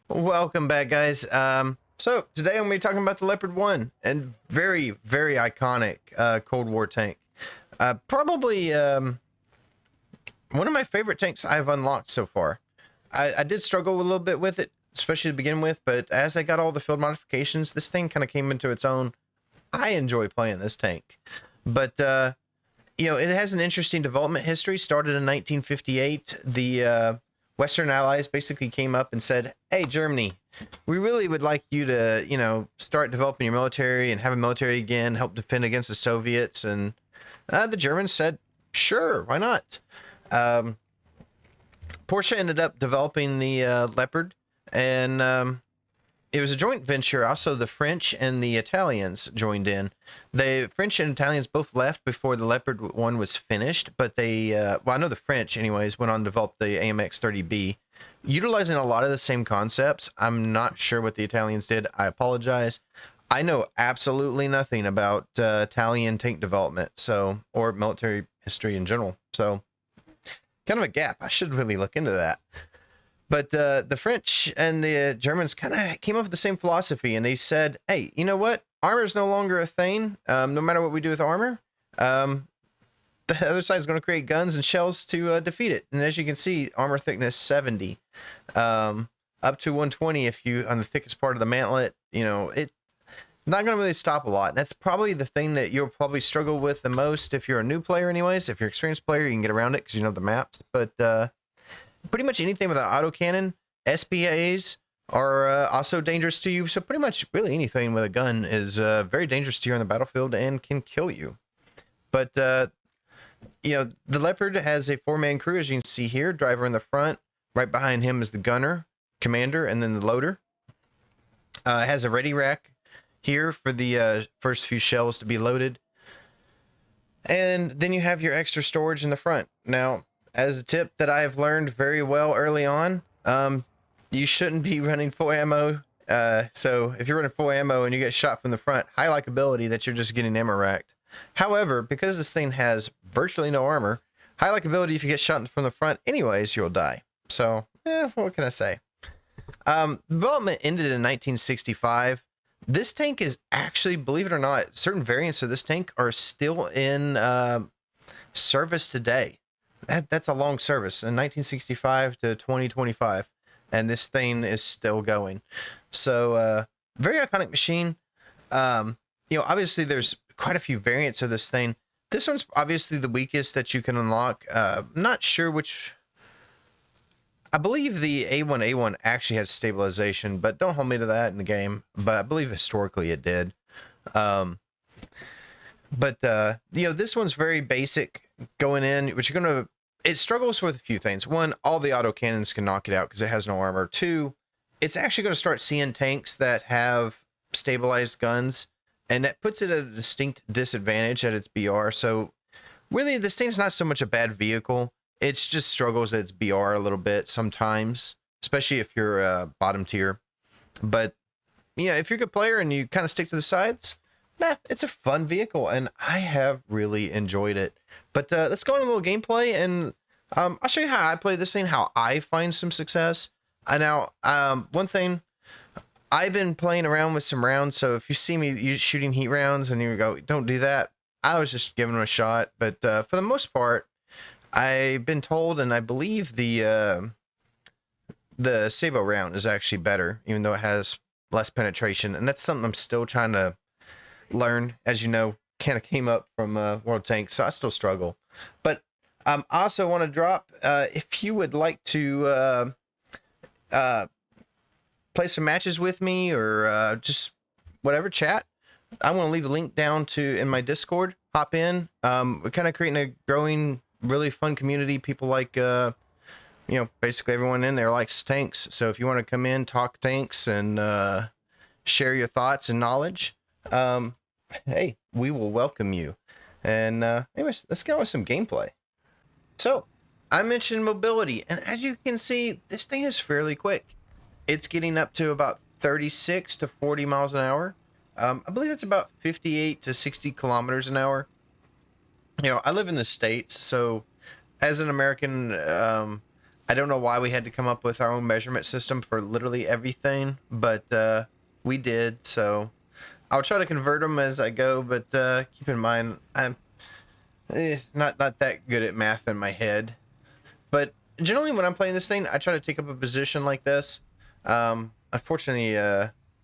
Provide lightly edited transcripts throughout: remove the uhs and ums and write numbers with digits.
Welcome back, guys. So today I'm going to be talking about the Leopard 1, and very, very iconic Cold War tank. Probably one of my favorite tanks I've unlocked so far. I did struggle a little bit with it, especially to begin with, but as I got all the field modifications, this thing kind of came into its own. I enjoy playing this tank. But, it has an interesting development history. Started in 1958. The Western Allies basically came up and said, "Hey, Germany, we really would like you to, start developing your military and have a military again, help defend against the Soviets." And the Germans said, "Sure, why not?" Um, Porsche ended up developing the Leopard, and it was a joint venture. Also, the French and the Italians joined in. The French and Italians both left before the Leopard one was finished, but I know the French, anyways, went on to develop the AMX 30B, utilizing a lot of the same concepts. I'm not sure what the Italians did. I apologize. I know absolutely nothing about Italian tank development, or military history in general. So, kind of a gap. I should really look into that. But the French and the Germans kind of came up with the same philosophy, and they said, "Hey, you know what? Armor is no longer a thing. No matter what we do with armor, um, the other side is going to create guns and shells to defeat it." And as you can see, armor thickness 70, up to 120 if you on the thickest part of the mantlet. It's not going to really stop a lot. And that's probably the thing that you'll probably struggle with the most if you're a new player, anyways. If you're an experienced player, you can get around it because you know the maps. But pretty much anything without autocannon, SPAs are also dangerous to you. So pretty much really anything with a gun is very dangerous to you on the battlefield and can kill you. But the Leopard has a 4-man crew, as you can see here. Driver in the front. Right behind him is the gunner, commander, and then the loader. It has a ready rack here for the first few shells to be loaded. And then you have your extra storage in the front. Now, as a tip that I have learned very well early on, you shouldn't be running full ammo. So if you're running full ammo and you get shot from the front, high likability that you're just getting ammo racked. However, because this thing has virtually no armor, high likability if you get shot from the front anyways, you'll die. So, what can I say? Development ended in 1965. This tank is actually, believe it or not, certain variants of this tank are still in service today. That's a long service, in 1965 to 2025, and this thing is still going. So, very iconic machine. Obviously there's quite a few variants of this thing. This one's obviously the weakest that you can unlock. Not sure which. I believe the A1A1 actually has stabilization, but don't hold me to that in the game. But I believe historically it did. This one's very basic going in, which you're going to, it struggles with a few things. One, all the autocannons can knock it out because it has no armor. Two, it's actually going to start seeing tanks that have stabilized guns, and that puts it at a distinct disadvantage at its BR. So really, this thing's not so much a bad vehicle. It's just struggles at its BR a little bit sometimes, especially if you're bottom tier. But, if you're a good player and you kind of stick to the sides, it's a fun vehicle, and I have really enjoyed it. But let's go on a little gameplay, and I'll show you how I play this thing, how I find some success. One thing, I've been playing around with some rounds, so if you see me shooting heat rounds and you go, "Don't do that," I was just giving them a shot. But for the most part, I've been told, and I believe the Sabo round is actually better, even though it has less penetration, and that's something I'm still trying to learn. As you know, kind of came up from World Tank, so I still struggle. But I also want to drop, if you would like to play some matches with me, or just whatever, chat. I want to leave a link down to in my Discord. Hop in. We're kind of creating a growing, really fun community. People like basically everyone in there likes tanks. So if you want to come in, talk tanks, and share your thoughts and knowledge, hey, we will welcome you. And anyways, let's get on with some gameplay. So I mentioned mobility, and as you can see, this thing is fairly quick. It's getting up to about 36 to 40 miles an hour. I believe it's about 58 to 60 kilometers an hour. I live in the States, so as an American, I don't know why we had to come up with our own measurement system for literally everything, but we did. So I'll try to convert them as I go, but keep in mind I'm not that good at math in my head. But generally, when I'm playing this thing, I try to take up a position like this. Unfortunately,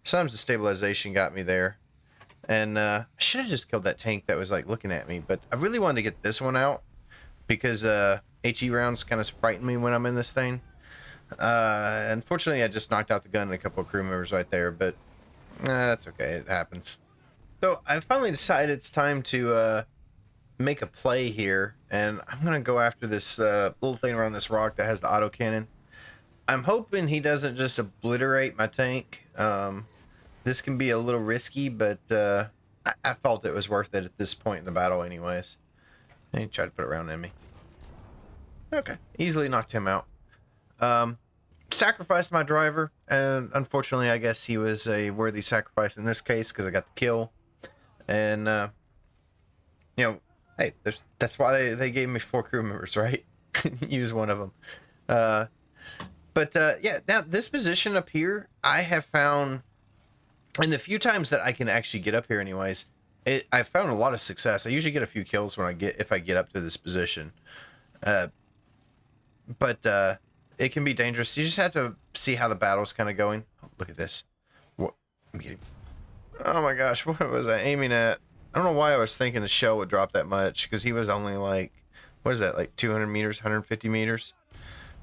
sometimes the stabilization got me there, and I should have just killed that tank that was like looking at me. But I really wanted to get this one out because HE rounds kind of frighten me when I'm in this thing. Unfortunately, I just knocked out the gun and a couple of crew members right there, but that's okay. It happens. So I finally decided it's time to make a play here, and I'm gonna go after this little thing around this rock that has the autocannon. I'm hoping he doesn't just obliterate my tank. This can be a little risky, but I felt it was worth it at this point in the battle anyways. And he tried to put it around me. Okay, easily knocked him out. Sacrificed my driver, and unfortunately I guess he was a worthy sacrifice in this case because I got the kill. And you know, hey, that's why they gave me 4 crew members, right? Use one of them. But yeah, now this position up here, I have found, and the few times that I can actually get up here anyways, I found a lot of success. I usually get a few kills when if I get up to this position. But it can be dangerous. You just have to see how the battle's kind of going. Oh, look at this. What? I'm getting... Oh my gosh, what was I aiming at? I don't know why I was thinking the shell would drop that much, because he was only like, what is that, like 200 meters, 150 meters?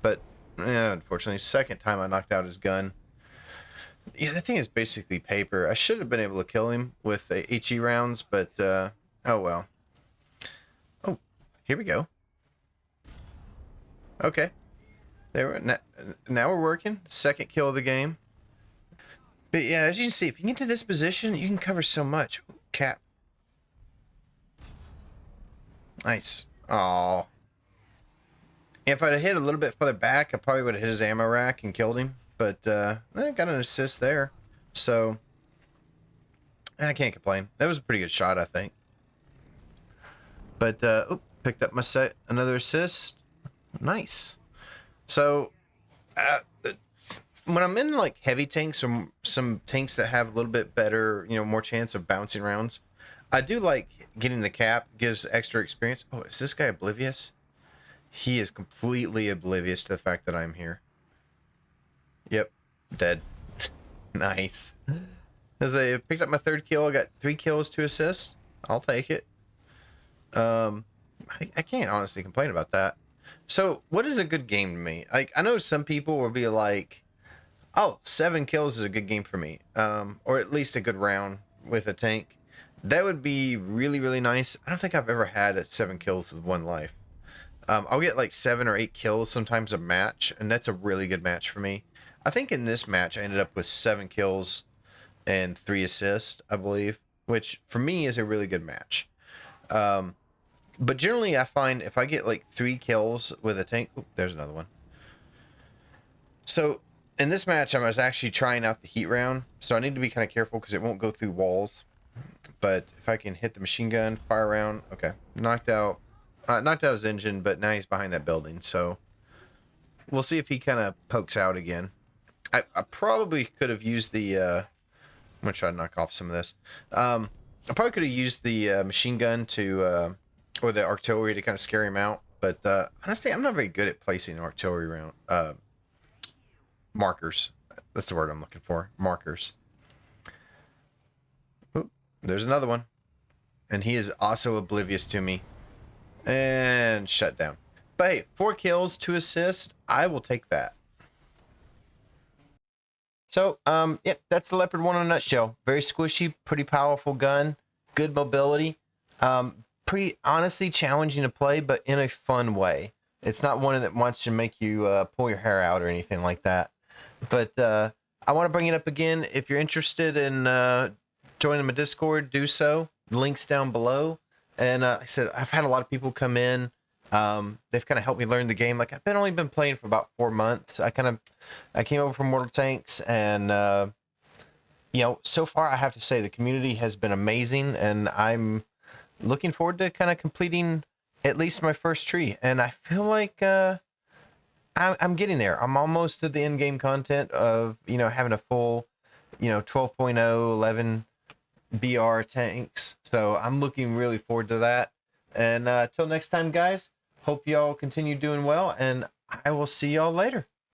But, yeah, unfortunately, second time I knocked out his gun. Yeah, that thing is basically paper. I should have been able to kill him with the HE rounds, but, oh well. Oh, here we go. Okay. Now we're working. Second kill of the game. But yeah, as you can see, if you get to this position, you can cover so much. Ooh, cap. Nice. Aw. If I'd have hit a little bit further back, I probably would have hit his ammo rack and killed him. But I got an assist there. So I can't complain. That was a pretty good shot, I think. But picked up my another assist. Nice. So when I'm in like heavy tanks or some tanks that have a little bit better, more chance of bouncing rounds, I do like getting the cap. Gives extra experience. Oh, is this guy oblivious? He is completely oblivious to the fact that I'm here. Yep, dead. Nice. As I picked up my 3rd kill, I got 3 kills, 2 assists. I'll take it. I can't honestly complain about that. So, what is a good game to me? Like, I know some people will be like, oh, 7 kills is a good game for me. Or at least a good round with a tank. That would be really, really nice. I don't think I've ever had 7 kills with 1 life. I'll get like 7 or 8 kills sometimes a match, and that's a really good match for me. I think in this match I ended up with 7 kills and 3 assists, I believe, which for me is a really good match. But generally I find if I get like 3 kills with a tank... Ooh, there's another one. So in this match I was actually trying out the heat round, so I need to be kind of careful because it won't go through walls. But if I can hit the machine gun, fire around... Okay, knocked out his engine, but now he's behind that building, so we'll see if he kind of pokes out again. I probably could have used the I'm gonna try to knock off some of this. I probably could have used the machine gun to or the artillery to kind of scare him out, but honestly I'm not very good at placing artillery round markers. That's the word I'm looking for. Markers. Oop, there's another one, and he is also oblivious to me. And shut down. But hey, 4 kills, 2 assists. I will take that. So, yeah, that's the Leopard 1 in a nutshell. Very squishy, pretty powerful gun, good mobility. Pretty honestly challenging to play, but in a fun way. It's not one that wants to make you pull your hair out or anything like that. But I want to bring it up again. If you're interested in joining my Discord, do so. Links down below. And like I said, I've had a lot of people come in. They've kind of helped me learn the game. Like I've only been playing for about 4 months. I came over from Mortal Tanks, and so far I have to say the community has been amazing, and I'm looking forward to kind of completing at least my first tree. And I feel like I'm getting there. I'm almost to the end game content of, having a full, 12.0, 11 BR tanks. So I'm looking really forward to that. And till next time, guys, hope y'all continue doing well, and I will see y'all later.